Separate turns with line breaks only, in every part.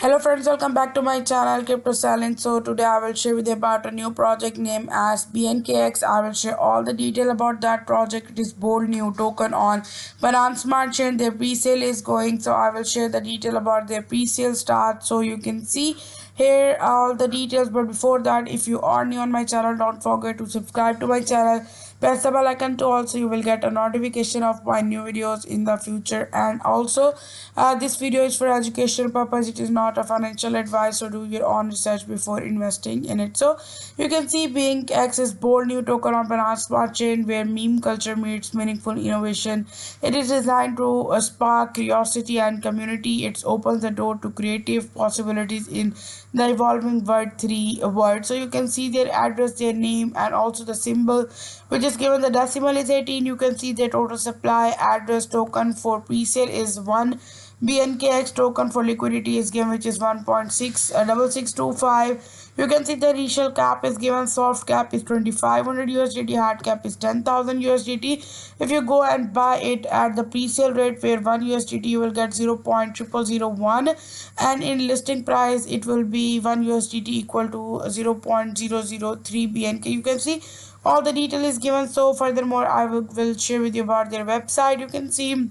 Hello friends, welcome back to my channel Crypto Silence. So today I will share with you about a new project named as BNKX. I will share all the detail about that project. It is bold new token on Binance Smart Chain. Their pre-sale is going, so I will share the detail about their pre-sale start so you can see here all the details. But before that, if you are new on my channel, don't forget to subscribe to my channel. Press the bell icon to also you will get a notification of my new videos in the future. And also this video is for educational purpose. It is not a financial advice, so do your own research before investing in it. So you can see Bing X is bold new token on Binance Smart Chain where meme culture meets meaningful innovation. It is designed to spark curiosity and community. It opens the door to creative possibilities in the evolving Word 3 word. So you can see their address, their name, and also the symbol which is given. The decimal is 18. You can see their total supply address token for pre-sale is 1. BNKX token for liquidity is given, which is 1.6625. You can see the initial cap is given. Soft cap is 2500 USDT, hard cap is 10,000 USDT. If you go and buy it at the pre-sale rate where 1 USDT you will get 0.0001, and in listing price it will be 1 USDT equal to 0.003 BNK. You can see all the detail is given. So furthermore I will share with you about their website. You can see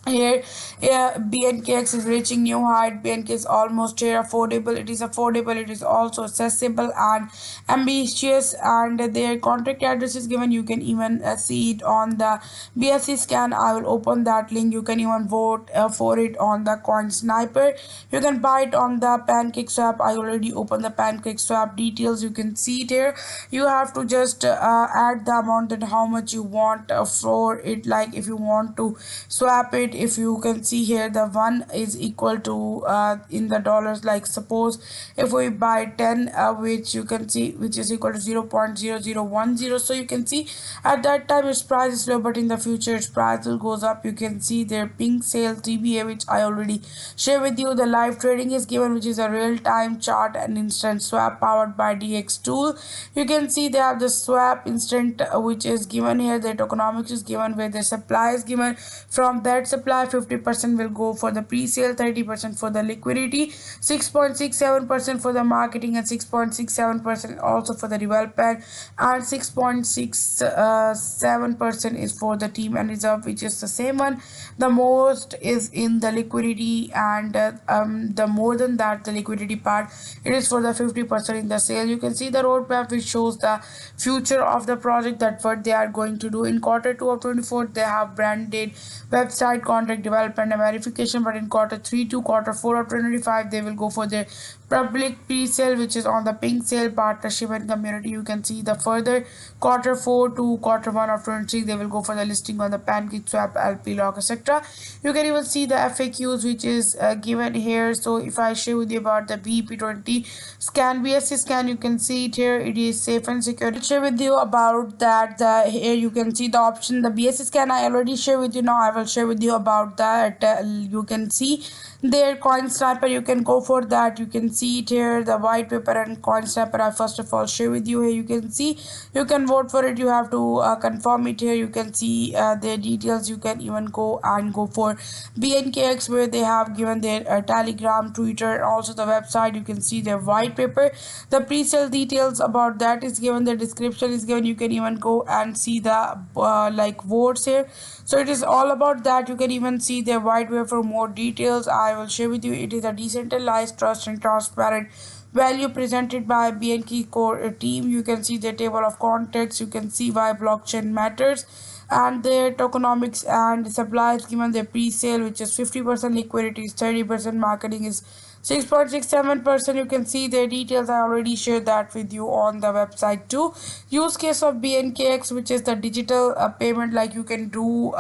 here, yeah, BNKX is reaching new height. BNK is almost here affordable. It is affordable. It is also accessible and ambitious. And their contact address is given. You can even see it on the BSC scan. I will open that link. You can even vote for it on the Coin Sniper. You can buy it on the Pancake Swap. I already opened the Pancake Swap details. You can see it here. You have to just add the amount and how much you want for it. Like if you want to swap it, if you can see here the one is equal to in the dollars, like suppose if we buy 10 which you can see which is equal to 0.0010. so you can see at that time its price is low, but in the future its price will goes up. You can see their pink sale TBA, which I already share with you. The live trading is given, which is a real-time chart and instant swap powered by DX tool. You can see they have the swap instant which is given here. The tokenomics is given where the supply is given. From that supply 50% will go for the pre-sale, 30% for the liquidity, 6.67% for the marketing, and 6.67% also for the development, and 6.67% is for the team and reserve, which is the same one. The most is in the liquidity, and the more than that the liquidity part, it is for the 50% in the sale. You can see the roadmap which shows the future of the project, that what they are going to do in quarter 2 of 24. They have branded website contract development and verification, but in quarter 3 to quarter 4 of 2025 they will go for their public pre-sale, which is on the pink sale partnership and community. You can see the further quarter 4 to quarter 1 of 23 they will go for the listing on the Pancake Swap, LP Lock, etc. You can even see the FAQs which is given here. So if I share with you about the BP20 scan, BSC scan, you can see it here. It is safe and secure. I'll share with you about that. Here you can see the option, the BSC scan I already share with you. Now I will share with you about that. You can see their Coin Sniper. You can go for that. You can see it here, the white paper and Coin Sniper. I first of all share with you here. You can see you can vote for it. You have to confirm it here. You can see their details. You can even go and go for BNKX where they have given their Telegram, Twitter, and also the website. You can see their white paper. The pre-sale details about that is given. The description is given. You can even go and see the like votes here. So it is all about that. You can even see their white paper for more details. I will share with you. It is a decentralized, trust and transparent value presented by BNK core team. You can see the table of contents. You can see why blockchain matters and their tokenomics and supply is given. Their pre-sale, which is 50%, liquidity is 30%, marketing is 6.67%. You can see their details. I already shared that with you on the website too. Use case of BNKX, which is the digital payment, like you can do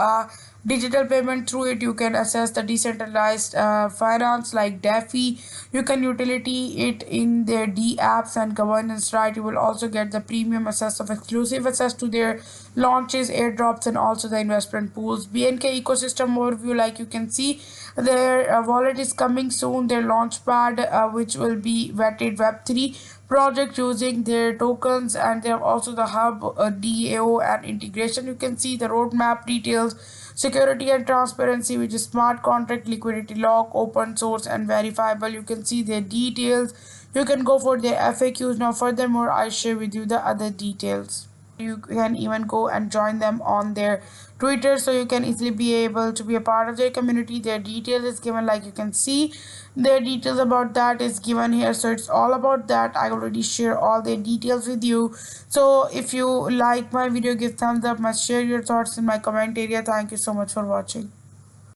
digital payment through it. You can access the decentralized finance like DeFi. You can utility it in their D apps and governance, right? You will also get the premium access of exclusive access to their launches, airdrops, and also the investment pools. BNK ecosystem overview, like you can see, their wallet is coming soon. Their launchpad, which will be vetted Web3 project using their tokens, and they have also the hub, DAO, and integration. You can see the roadmap details, security and transparency, which is smart contract, liquidity lock, open source, and verifiable. You can see their details. You can go for their FAQs. Now, furthermore, I share with you the other details. You can even go and join them on their Twitter, so you can easily be able to be a part of their community. Their details is given, like you can see, their details about that is given here, so it's all about that. I already share all their details with you. So if you like my video, give thumbs up, must share your thoughts in my comment area. Thank you so much for watching.